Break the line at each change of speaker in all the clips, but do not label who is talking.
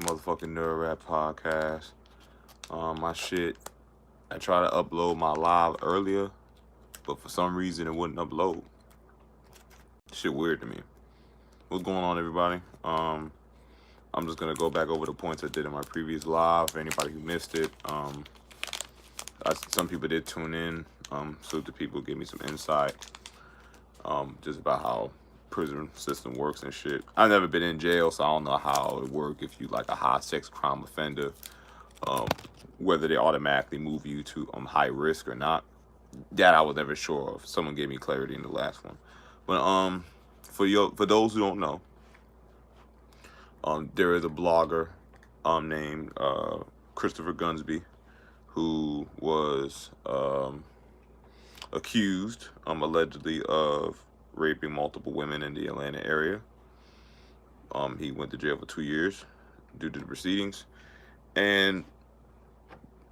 motherfucking Nerd Rap Podcast. My shit, I tried to upload my live earlier, but for some reason it wouldn't upload. Shit weird to me. What's going on, everybody? I'm just gonna go back over the points I did in my previous live. For anybody who missed it, some people did tune in. So the people gave me some insight, just about how prison system works and shit. I've never been in jail, so I don't know how it works if you like a high sex crime offender, whether they automatically move you to high risk or not. That I was never sure of. Someone gave me clarity in the last one. But for those who don't know, there is a blogger named Christopher Gunsby who was accused allegedly of raping multiple women in the Atlanta area. He went to jail for 2 years due to the proceedings. And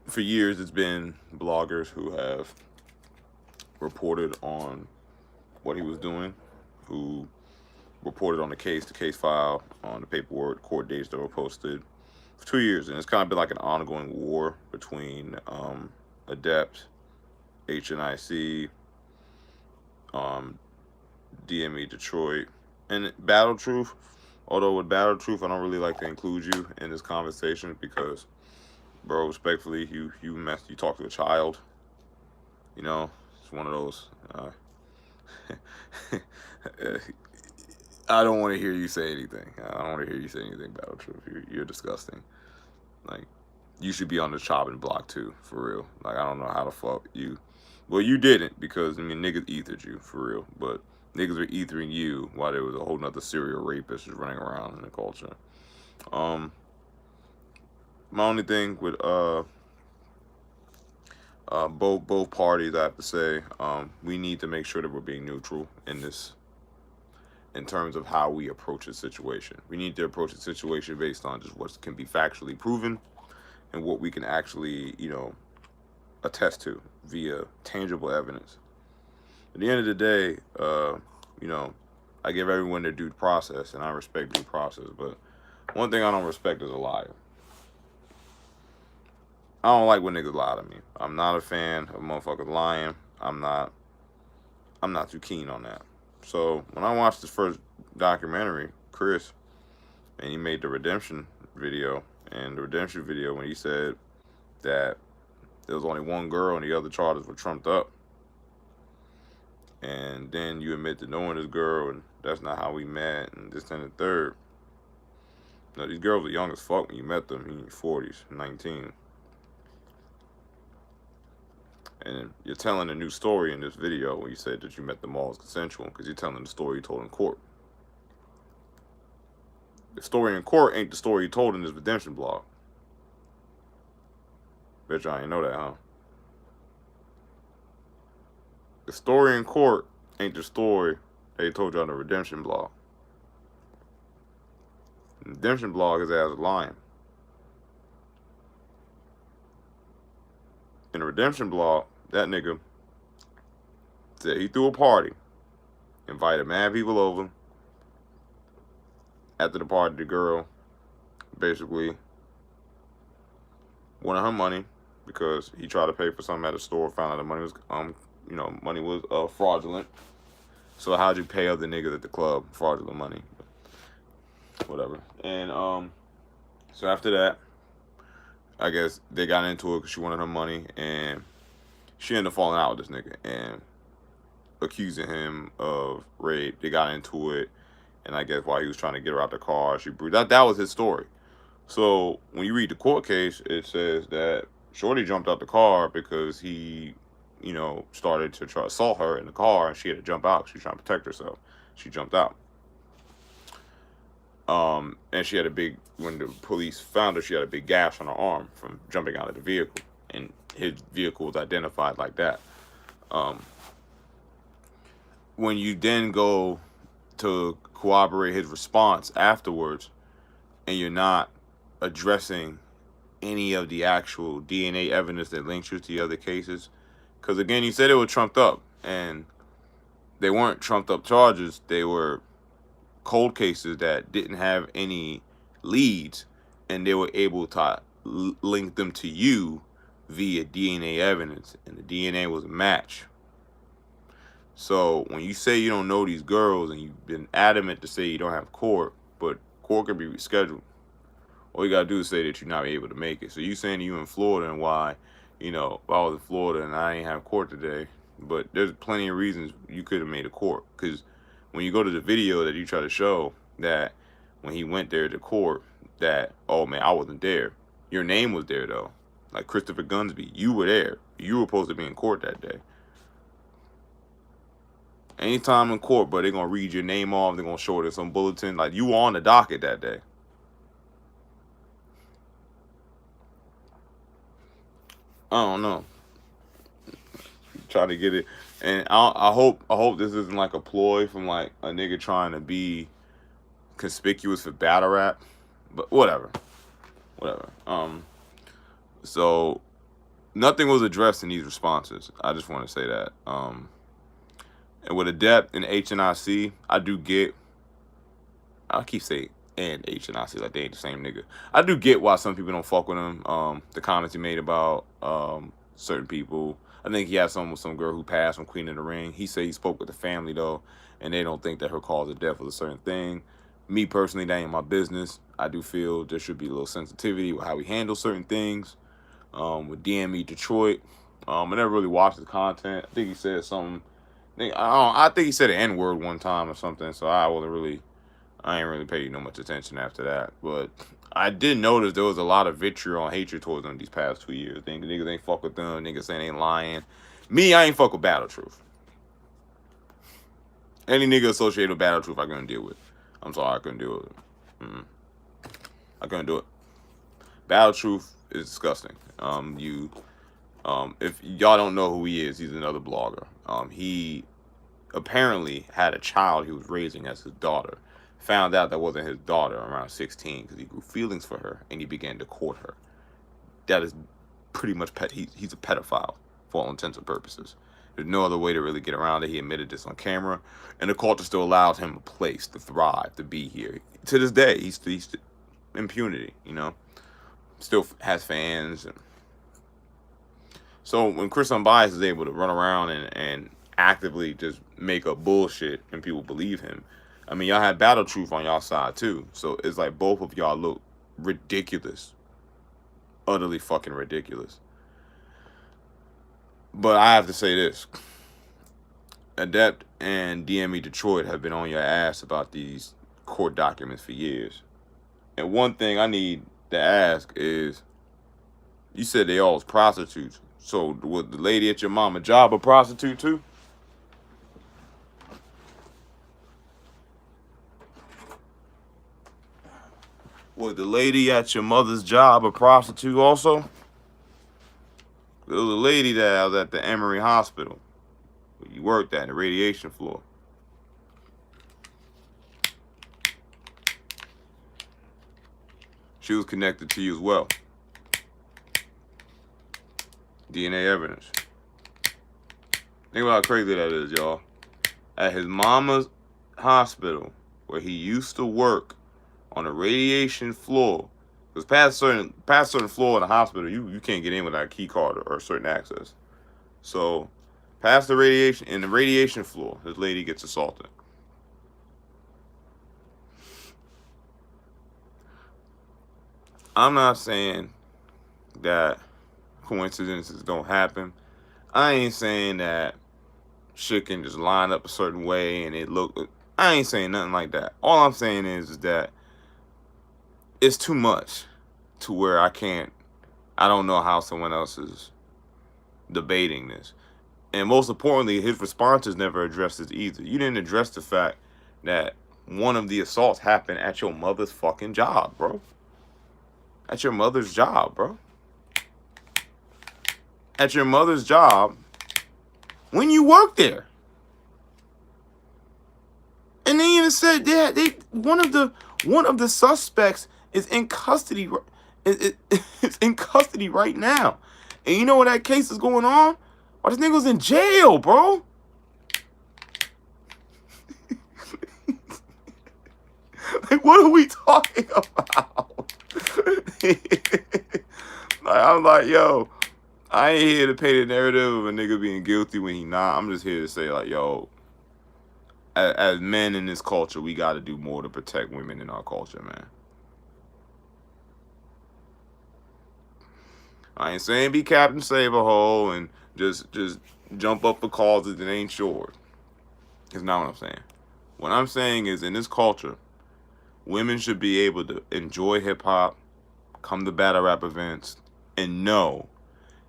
for years, it's been bloggers who have reported on what he was doing, who reported on the case file, on the paperwork, court dates that were posted for 2 years. And it's kind of been like an ongoing war between Adept, HNIC, DME Detroit, and Battle Truth. Although with Battle Truth, I don't really like to include you in this conversation because, bro, respectfully, you talk to a child. You know, it's one of those. I don't want to hear you say anything. I don't want to hear you say anything, Battle Truth. You're disgusting. Like, you should be on the chopping block too, for real. Like, I don't know how the fuck you. Well, you didn't, because niggas ethered you, for real. But niggas were ethering you while there was a whole nother serial rapist just running around in the culture. My only thing with both parties, I have to say, we need to make sure that we're being neutral in this, in terms of how we approach a situation. We need to approach a situation based on just what can be factually proven and what we can actually, attest to via tangible evidence. At the end of the day, I give everyone their due process, and I respect due process, but one thing I don't respect is a liar. I don't like when niggas lie to me. I'm not a fan of motherfuckers lying. I'm not too keen on that. So when I watched this first documentary, Chris, and he made the redemption video, when he said that there was only one girl and the other charges were trumped up, and then you admit to knowing this girl, and that's not how we met, and this and the third. Now, these girls were young as fuck when you met them, in your 40s, 19. And you're telling a new story in this video when you said that you met them all as consensual, because you're telling the story you told in court. The story in court ain't the story you told in this redemption blog. Bet y'all ain't know that, huh? The story in court ain't the story they told you on the redemption blog. The redemption blog is as lying. In the redemption blog, that nigga said he threw a party, invited mad people over. After the party, the girl basically wanted her money because he tried to pay for something at a store, found out the money was fraudulent. So how'd you pay other niggas at the club fraudulent money? Whatever. And so after that, I guess they got into it because she wanted her money, and she ended up falling out with this nigga and accusing him of rape. They got into it, and I guess while he was trying to get her out the car, she bruised. That was his story. So when you read the court case, it says that Shorty jumped out the car because he, started to try to assault her in the car, and she had to jump out. She was trying to protect herself. She jumped out. And she had when the police found her, she had a big gash on her arm from jumping out of the vehicle. And his vehicle was identified like that. When you then go to corroborate his response afterwards, and you're not addressing any of the actual DNA evidence that links you to the other cases, because again, he said it was trumped up, and they weren't trumped up charges. They were cold cases that didn't have any leads, and they were able to link them to you via DNA evidence, and the DNA was a match. So when you say you don't know these girls and you've been adamant to say you don't have court, but court can be rescheduled, all you gotta do is say that you're not able to make it. So you saying you in Florida and why, if I was in Florida and I ain't have court today, but there's plenty of reasons you could have made a court. Because when you go to the video that you try to show that when he went there to court, that, oh man, I wasn't there. Your name was there though. Like Christopher Gunsby, you were there. You were supposed to be in court that day. Anytime in court, but they're gonna read your name off, they're gonna show it in some bulletin. Like you were on the docket that day. I don't know. Try to get it, and I hope this isn't like a ploy from like a nigga trying to be conspicuous for battle rap, but whatever. So nothing was addressed in these responses. I just want to say that. And with adept and HNIC, I keep saying and HNIC like they ain't the same nigga. I do get why some people don't fuck with him. The comments he made about certain people. I think he had something with some girl who passed from Queen of the Ring. He said he spoke with the family though, and they don't think that her cause of death was a certain thing. Me personally, that ain't my business. I do feel there should be a little sensitivity with how we handle certain things. With DME Detroit, I never really watched the content. I think he said something. I think he said an N-word one time or something. So I ain't really paid no much attention after that. But I did notice there was a lot of vitriol and hatred towards them these past 2 years. Niggas ain't fuck with them. Niggas saying they ain't lying. Me, I ain't fuck with Battle Truth. Any nigga associated with Battle Truth, I couldn't deal with. I'm sorry, I couldn't deal with it. I couldn't do it. Battle Truth is disgusting. If y'all don't know who he is, he's another blogger. He apparently had a child he was raising as his daughter. Found out that wasn't his daughter around 16 because he grew feelings for her and he began to court her. That is pretty much he's a pedophile for all intents and purposes. There's no other way to really get around it. He admitted this on camera, and the culture still allows him a place to thrive, to be here. To this day, he's impunity, still has fans. So when Chris Unbias is able to run around and actively just make up bullshit and people believe him, I mean, y'all had Battle Truth on y'all side too. So it's like both of y'all look ridiculous. Utterly fucking ridiculous. But I have to say this. Adept and DME Detroit have been on your ass about these court documents for years. And one thing I need to ask is, you said they all was prostitutes. So was the lady at your mama's job a prostitute too? Was the lady at your mother's job a prostitute also? There was a lady that was at the Emory Hospital where you worked at the radiation floor. She was connected to you as well. DNA evidence. Think about how crazy that is, y'all. At his mama's hospital, where he used to work on a radiation floor, because past certain floor in the hospital, you can't get in without a key card or certain access. So, past the radiation floor, this lady gets assaulted. I'm not saying that coincidences don't happen. I ain't saying that shit can just line up a certain way and it look. I ain't saying nothing like that. All I'm saying is that it's too much to where I don't know how someone else is debating this. And most importantly, his responses never addressed this either. You didn't address the fact that one of the assaults happened at your mother's fucking job, bro. At your mother's job, bro. At your mother's job when you worked there. And they even said one of the suspects is in custody. It's in custody right now. And you know what that case is going on? Why, this nigga was in jail, bro. Like, what are we talking about? I'm like, yo, I ain't here to paint a narrative of a nigga being guilty when he not. I'm just here to say, like, yo, as men in this culture, we got to do more to protect women in our culture, man. I ain't saying be Captain Save a Hole and just jump up for causes that ain't yours. It's not what I'm saying. What I'm saying is, in this culture, women should be able to enjoy hip hop, come to battle rap events, and know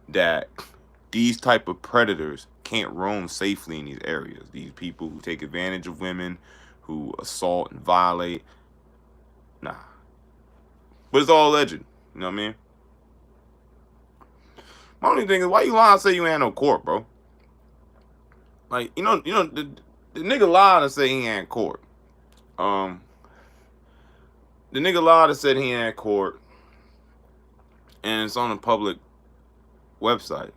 that these type of predators can't roam safely in these areas. These people who take advantage of women, who assault and violate, nah. But it's all alleged. You know what I mean? My only thing is, why you lying and say you ain't no court, bro? Like, the nigga lied and say he ain't court. Um, the nigga lied and said he ain't court, and it's on a public website.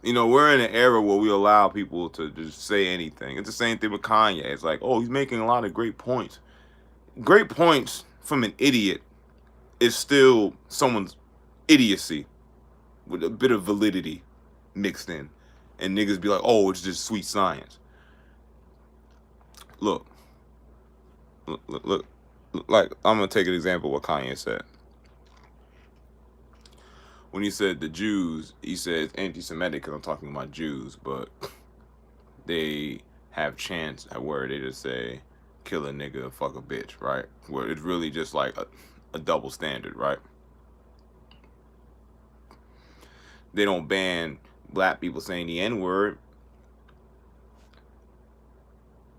We're in an era where we allow people to just say anything. It's the same thing with Kanye. It's like, oh, he's making a lot of great points. Great points from an idiot is still someone's idiocy with a bit of validity mixed in. And niggas be like, oh, it's just sweet science. Look, like, I'm going to take an example of what Kanye said. When he said the Jews, he said it's anti-Semitic because I'm talking about Jews, but they have chants at where they just say, kill a nigga, fuck a bitch, right? Where it's really just like a double standard, right? They don't ban black people saying the N-word.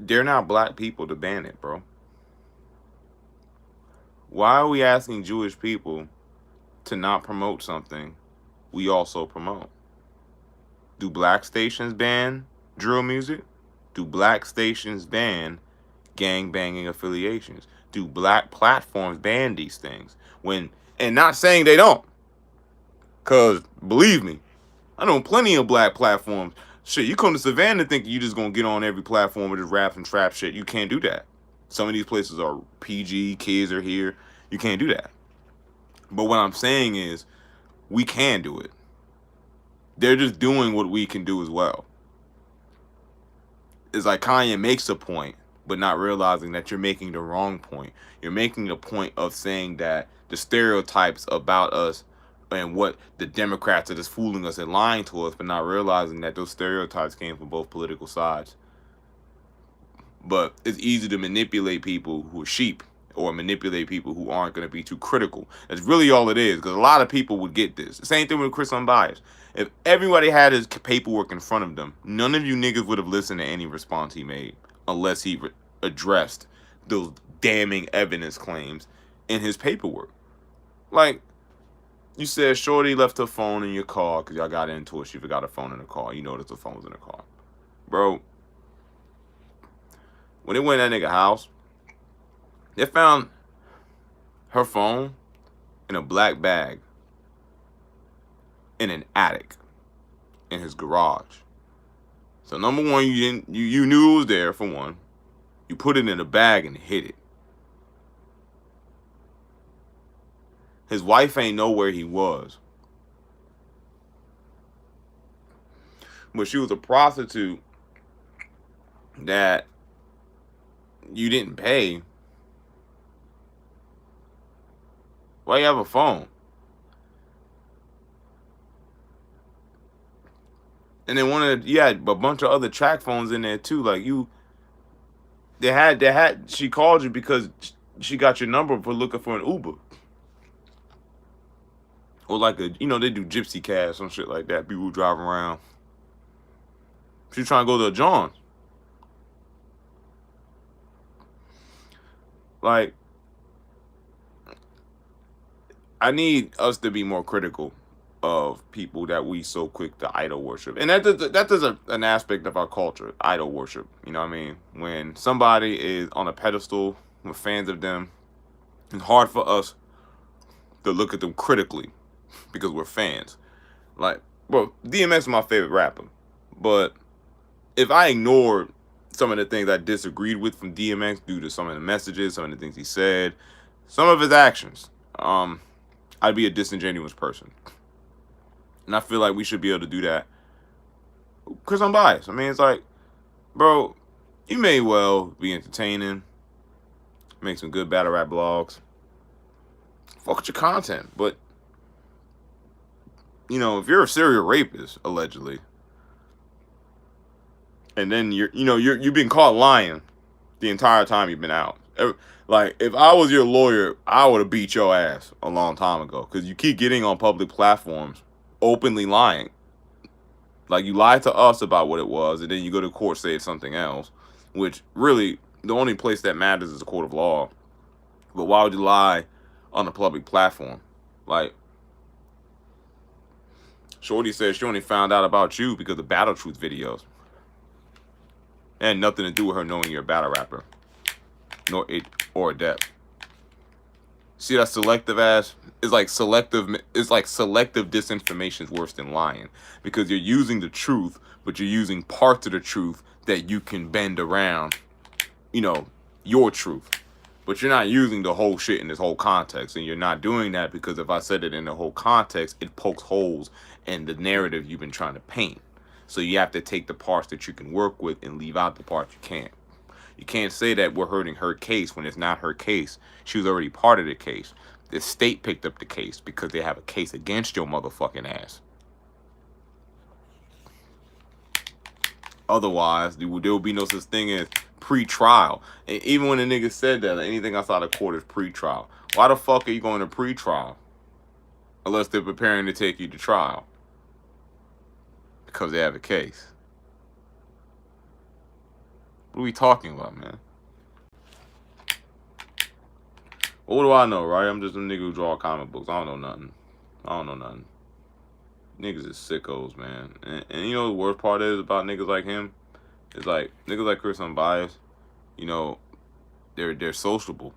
They're not black people to ban it, bro. Why are we asking Jewish people to not promote something we also promote? Do black stations ban drill music? Do black stations ban gang banging affiliations? Do black platforms ban these things? And not saying they don't. Cause believe me, I know plenty of black platforms. Shit, you come to Savannah thinking you just gonna get on every platform with just rap and trap shit. You can't do that. Some of these places are PG, kids are here. You can't do that. But what I'm saying is, we can do it. They're just doing what we can do as well. It's like Kanye makes a point, but not realizing that you're making the wrong point. You're making the point of saying that the stereotypes about us and what the Democrats are just fooling us and lying to us, but not realizing that those stereotypes came from both political sides. But it's easy to manipulate people who are sheep or manipulate people who aren't going to be too critical. That's really all it is, because a lot of people would get this. Same thing with Chris Unbiased. If everybody had his paperwork in front of them, none of you niggas would have listened to any response he made unless he addressed those damning evidence claims in his paperwork. Like, you said Shorty left her phone in your car because y'all got into it. She forgot her phone in the car. You noticed the phone was in the car. Bro, when they went in that nigga's house, they found her phone in a black bag in an attic in his garage. So number one, you knew it was there, for one. You put it in a bag and hid it. His wife ain't know where he was. But she was a prostitute that you didn't pay. Why you have a phone? And then you had a bunch of other track phones in there too. Like she called you because she got your number for looking for an Uber. Or like they do gypsy cabs, some shit like that. People drive around. She trying to go to a John's. Like, I need us to be more critical of people that we so quick to idol worship. And that is an aspect of our culture, idol worship. You know what I mean? When somebody is on a pedestal, we're fans of them, it's hard for us to look at them critically because we're fans. Like, bro, DMX is my favorite rapper. But if I ignored some of the things I disagreed with from DMX due to some of the messages, some of the things he said, some of his actions, I'd be a disingenuous person. And I feel like we should be able to do that because I'm biased. I mean, it's like, bro, you may well be entertaining, make some good battle rap blogs, fuck with your content. But, you know, if you're a serial rapist, allegedly, and then you've been caught lying the entire time you've been out. Like, if I was your lawyer, I would have beat your ass a long time ago because you keep getting on public platforms openly lying. Like, you lied to us about what it was, and then you go to court, say it's something else, which really, the only place that matters is the court of law. But why would you lie on a public platform? Like, Shorty said she only found out about you because of Battle Truth videos. It had nothing to do with her knowing you're a battle rapper, or adept. See that selective ass? It's like selective disinformation is worse than lying because you're using the truth, but you're using parts of the truth that you can bend around, your truth. But you're not using the whole shit in this whole context, and you're not doing that because if I said it in the whole context, it pokes holes in the narrative you've been trying to paint. So you have to take the parts that you can work with and leave out the parts you can't. You can't say that we're hurting her case when it's not her case. She was already part of the case. The state picked up the case because they have a case against your motherfucking ass. Otherwise, there will be no such thing as pre-trial. And even when the nigga said that, anything outside of court is pre-trial. Why the fuck are you going to pre-trial? Unless they're preparing to take you to trial. Because they have a case. What are we talking about, man? What do I know, right? I'm just a nigga who draw comic books. I don't know nothing. Niggas is sickos, man. And you know the worst part is about niggas like him? It's like, niggas like Chris Unbias, they're sociable.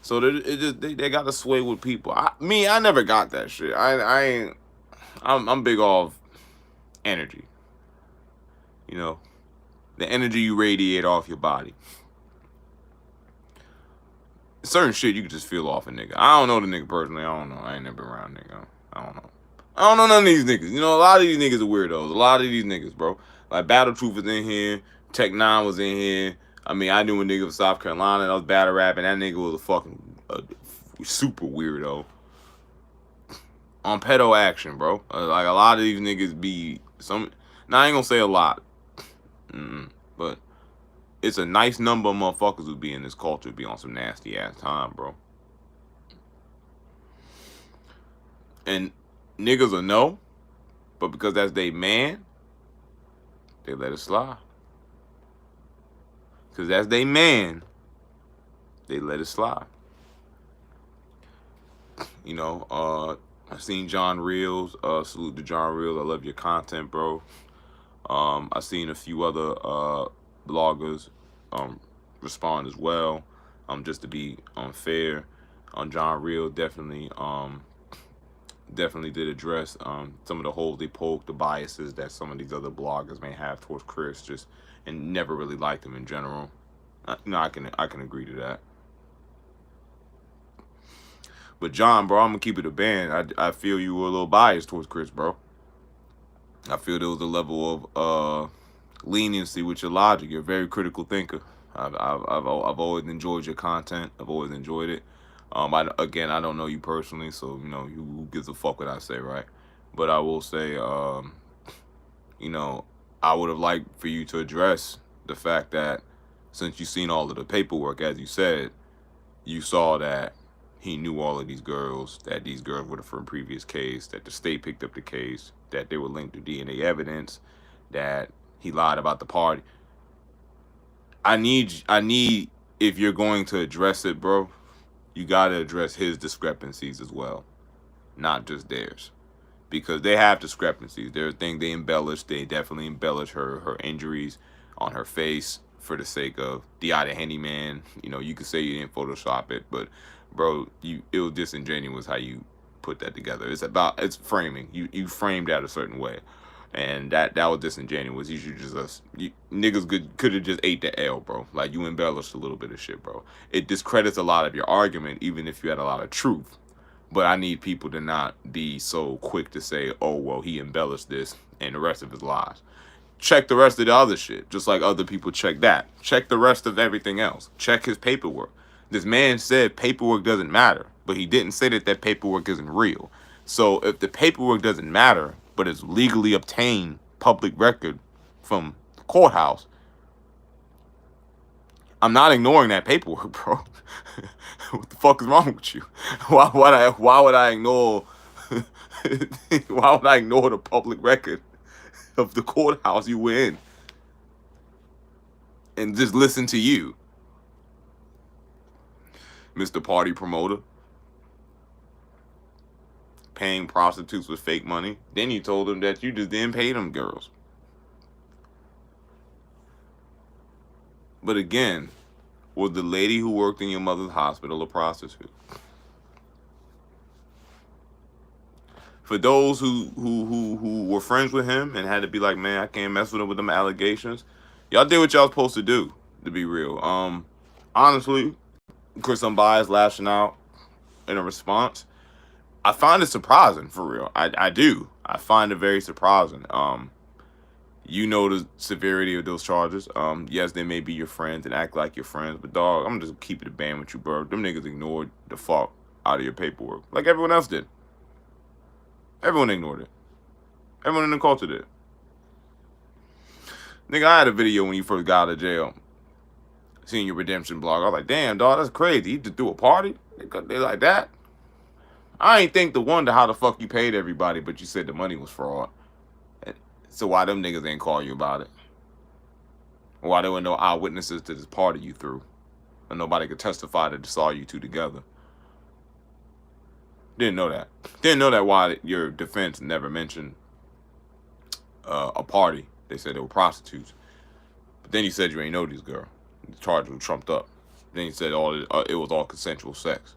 So they got to sway with people. I never got that shit. I'm big off energy. The energy you radiate off your body. Certain shit you can just feel off a nigga. I don't know the nigga personally. I don't know. I ain't never been around nigga. I don't know. I don't know none of these niggas. A lot of these niggas are weirdos. A lot of these niggas, bro. Like, Battle Truth was in here. Tech 9 was in here. I mean, I knew a nigga from South Carolina that was battle rapping. That nigga was a fucking super weirdo. On pedo action, bro. Like, a lot of these niggas be some... Now, I ain't gonna say a lot. But it's a nice number of motherfuckers who be in this culture be on some nasty ass time, bro. And niggas will know, but because that's they man, they let it slide. Because that's they man, they let it slide. I've seen John Reels. Salute to John Reels. I love your content, bro. I've seen a few other bloggers respond as well. Just to be unfair, John Reel definitely did address some of the holes they poked, the biases that some of these other bloggers may have towards Chris, and never really liked him in general. I can agree to that. But John, bro, I'm gonna keep it a band. I feel you were a little biased towards Chris, bro. I feel there was a level of leniency with your logic. You're a very critical thinker. I've always enjoyed your content. I've always enjoyed it. I don't know you personally, so who gives a fuck what I say, right? But I will say, I would have liked for you to address the fact that since you've seen all of the paperwork, as you said, you saw that he knew all of these girls, that these girls were from a previous case, that the state picked up the case, that they were linked to DNA evidence, that he lied about the party. I need, if you're going to address it, bro, you got to address his discrepancies as well, not just theirs. Because they have discrepancies. There are things they embellish. They definitely embellish her injuries on her face for the sake of the other handyman. You could say you didn't Photoshop it, but bro, it was disingenuous how you put that together. It's framing. You framed that a certain way. And that was disingenuous. You should just niggas could have just ate the L, bro. Like, you embellished a little bit of shit, bro. It discredits a lot of your argument, even if you had a lot of truth. But I need people to not be so quick to say, oh, well, he embellished this and the rest of his lies. Check the rest of the other shit, just like other people check that. Check the rest of everything else. Check his paperwork. This man said paperwork doesn't matter, but he didn't say that paperwork isn't real. So if the paperwork doesn't matter, but it's legally obtained public record from the courthouse, I'm not ignoring that paperwork, bro. What the fuck is wrong with you? Why would I ignore why would I ignore the public record of the courthouse you were in and just listen to you, Mr. Party Promoter? Paying prostitutes with fake money. Then you told them that you just didn't pay them girls. But again, was the lady who worked in your mother's hospital a prostitute? For those who were friends with him and had to be like, man, I can't mess with him with them allegations, y'all did what y'all supposed to do, to be real. Honestly, Chris Unbias lashing out in a response, I find it surprising, for real. I do. I find it very surprising. You know the severity of those charges. Yes, they may be your friends and act like your friends, but dog, I'm just keeping it band with you, bro. Them niggas ignored the fuck out of your paperwork, like everyone else did. Everyone ignored it. Everyone in the culture did. Nigga, I had a video when you first got out of jail, seeing your redemption blog. I was like, damn, dog, that's crazy. You just do a party? They like that? I ain't think to wonder how the fuck you paid everybody, but you said the money was fraud. So why them niggas ain't call you about it? Why there were no eyewitnesses to this party you threw? And nobody could testify that they saw you two together. Didn't know that. Didn't know that why your defense never mentioned a party. They said they were prostitutes. But then you said you ain't know these girls. The charge was trumped up. Then you said it was all consensual sex.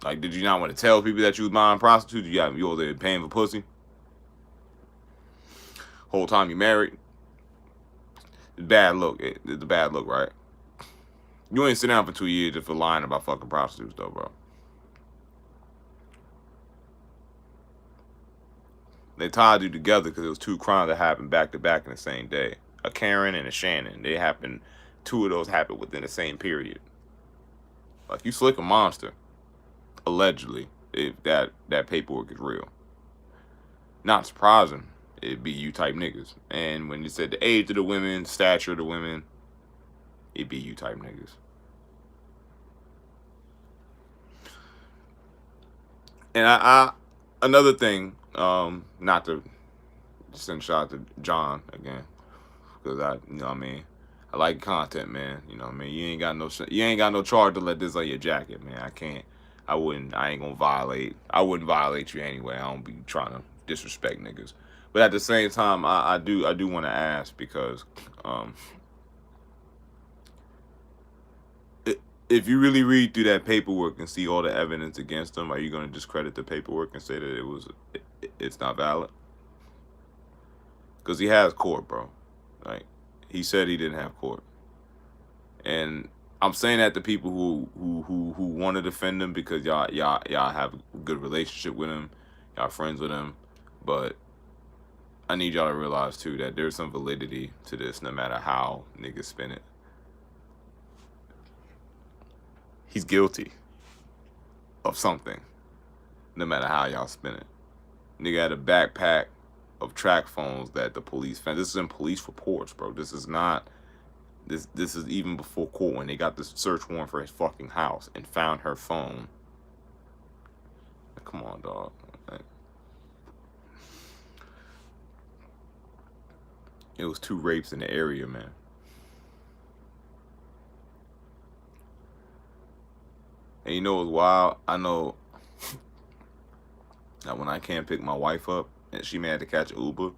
Like, did you not want to tell people that you was buying prostitutes? You over there paying for pussy? Whole time you married? It's bad look. It's a bad look, right? You ain't sit down for 2 years just for lying about fucking prostitutes, though, bro. They tied you together because it was two crimes that happened back to back in the same day. A Karen and a Shannon. Two of those happened within the same period. Like, you slick a monster. Allegedly, if that paperwork is real. Not surprising. It'd be you type niggas. And when you said the age of the women, stature of the women, it'd be you type niggas. And I another thing, not to send shout out to John again, because you know what I mean, I like content, man. You know what I mean. You ain't got no charge to let this on your jacket, man. I ain't gonna violate. I wouldn't violate you anyway. I don't be trying to disrespect niggas. But at the same time, I do want to ask, because if you really read through that paperwork and see all the evidence against him, are you going to discredit the paperwork and say that it's not valid? Because he has court, bro. Like, he said he didn't have court, and I'm saying that to people who want to defend him because y'all have a good relationship with him, y'all friends with him, but I need y'all to realize too that there's some validity to this, no matter how niggas spin it. He's guilty of something, no matter how y'all spin it. Nigga had a backpack of track phones that the police found. This is in police reports, bro. This is not. This is even before court, when they got the search warrant for his fucking house and found her phone. Come on, dog. It was 2 rapes in the area, man. And you know what's wild? I know that when I can't pick my wife up and she may have to catch an Uber,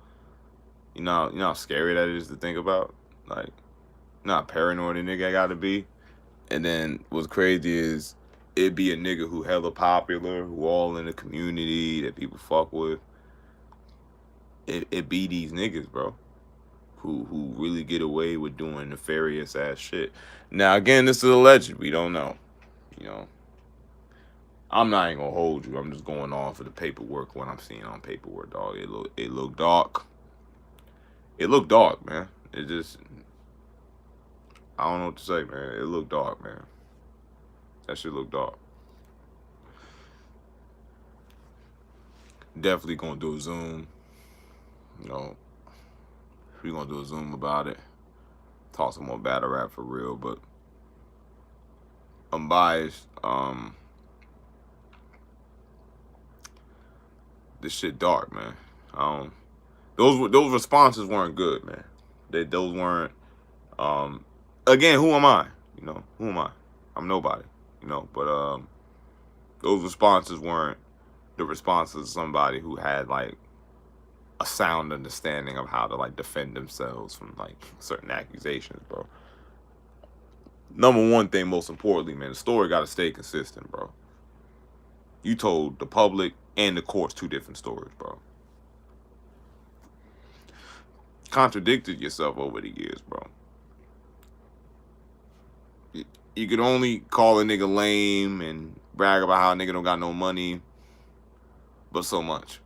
you know how scary that is to think about? Like, not paranoid a nigga I gotta be. And then what's crazy is it'd be a nigga who hella popular, who all in the community that people fuck with. it be these niggas, bro, who really get away with doing nefarious ass shit. Now again, this is alleged. We don't know. You know, I'm not even gonna hold you. I'm just going on for the paperwork. What I'm seeing on paperwork, dog. It look dark. It looked dark, man. It just I don't know what to say, man. It looked dark, man. That shit looked dark. Definitely gonna do a Zoom. You know, we gonna do a Zoom about it. Talk some more battle rap for real, but unbiased. This shit dark, man. Um, those responses weren't good, man. Those weren't. Um, again, who am I? You know, who am I? I'm nobody. You know, but those responses weren't the responses of somebody who had like a sound understanding of how to like defend themselves from like certain accusations, bro. Number one thing, most importantly, man, the story got to stay consistent, bro. You told the public and the courts two different stories, bro. Contradicted yourself over the years, bro. You could only call a nigga lame and brag about how a nigga don't got no money, but so much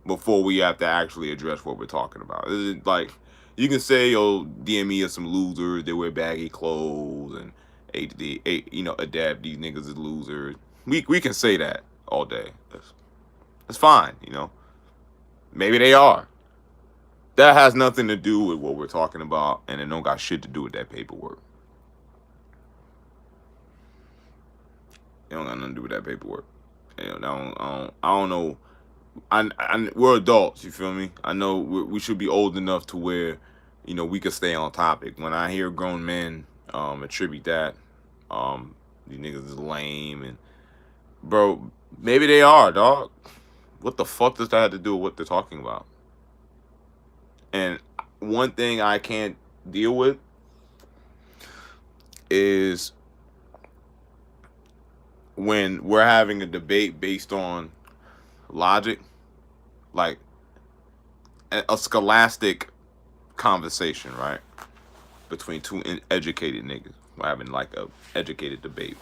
before we have to actually address what we're talking about. Like, you can say, yo, DME are some losers, they wear baggy clothes, and adept, these niggas is losers. We can say that all day. That's fine, you know. Maybe they are. That has nothing to do with what we're talking about, and it don't got shit to do with that paperwork. It don't got nothing to do with that paperwork. You know, I don't know. We're adults, you feel me? I know we should be old enough to where, you know, we could stay on topic. When I hear grown men attribute that, these niggas is lame, and bro, maybe they are, dog. What the fuck does that have to do with what they're talking about? And one thing I can't deal with is when we're having a debate based on logic, like a scholastic conversation, right? Between two educated niggas. We're having like a educated debate.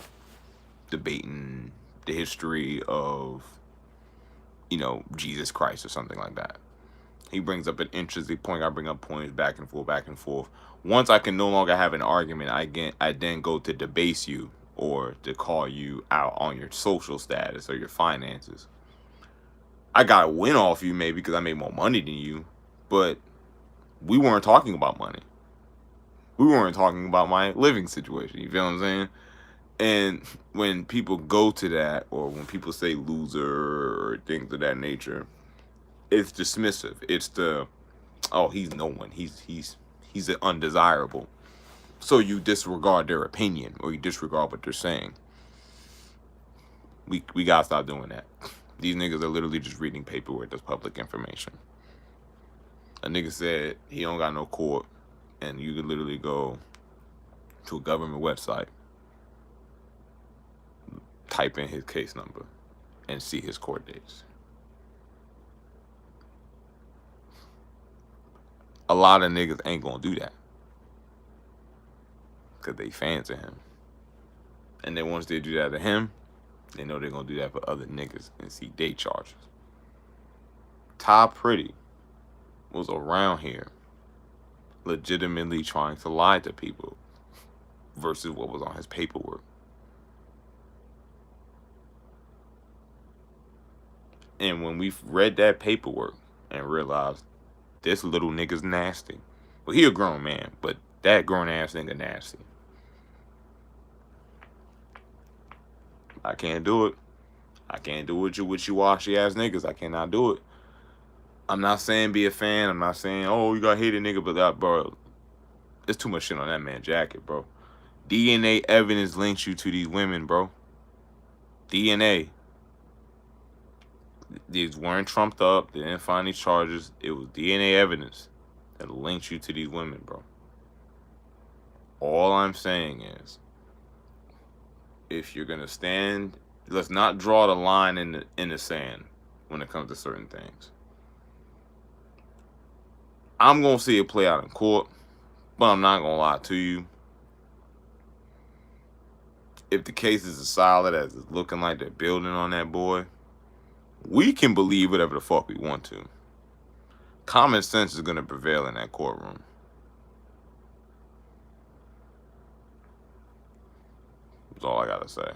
Debating the history of, you know, Jesus Christ or something like that. He brings up an interesting point. I bring up points back and forth, back and forth. Once I can no longer have an argument, I then go to debase you or to call you out on your social status or your finances. I got a win off you maybe because I made more money than you, but we weren't talking about money. We weren't talking about my living situation. You feel what I'm saying? And when people go to that, or when people say loser or things of that nature, it's dismissive. It's the, oh, he's no one. He's an undesirable. So you disregard their opinion or you disregard what they're saying. We gotta stop doing that. These niggas are literally just reading paperwork that's public information. A nigga said he don't got no court, and you could literally go to a government website, type in his case number, and see his court dates. A lot of niggas ain't gonna do that because they fans of him. And then once they do that to him, they know they're gonna do that for other niggas and see date charges. Ty Pretty was around here legitimately trying to lie to people versus what was on his paperwork. And when we read that paperwork and realized this little nigga's nasty. Well, he a grown man, but that grown ass nigga nasty. I can't do it. I can't do it with you washy ass niggas. I cannot do it. I'm not saying be a fan. I'm not saying, oh, you got hated nigga, but that, bro, there's too much shit on that man's jacket, bro. DNA evidence links you to these women, bro. DNA. These weren't trumped up. They didn't find these charges. It was DNA evidence that links you to these women, bro. All I'm saying is, if you're gonna stand, let's not draw the line in the sand when it comes to certain things. I'm gonna see it play out in court, but I'm not gonna lie to you. If the case is as solid as it's looking like they're building on that boy, we can believe whatever the fuck we want to. Common sense is gonna prevail in that courtroom. That's all I gotta say.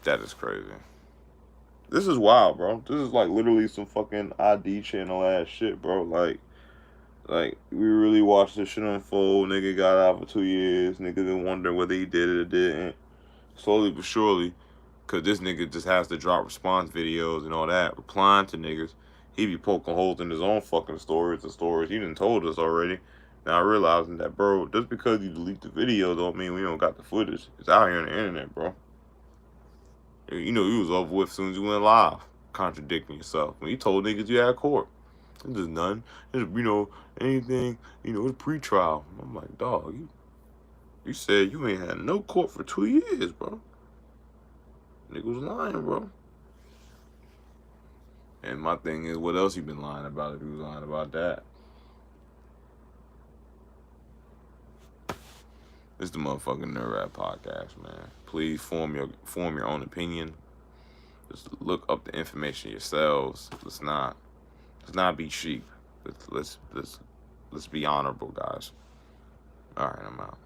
That is crazy. This is wild, bro. This is like literally some fucking ID channel ass shit, bro. Like we really watched this shit unfold. Nigga got out for 2 years. Nigga been wondering whether he did it or didn't. Slowly but surely, cause this nigga just has to drop response videos and all that, replying to niggas. He be poking holes in his own fucking stories. The stories he done told us already. Now realizing that, bro, just because you delete the video don't mean we don't got the footage. It's out here on the internet, bro. You know you was over with as soon as you went live, contradicting yourself. When you told niggas you had court. It's just none. It's, anything, it's pre-trial. I'm like, dog, you said you ain't had no court for 2 years, bro. Nigga was lying, bro. And my thing is, what else you been lying about if you was lying about that? It's the motherfucking Nerd Rap Podcast, man. Please form your own opinion. Just look up the information yourselves. Let's not be sheep. Let's be honorable, guys. All right, I'm out.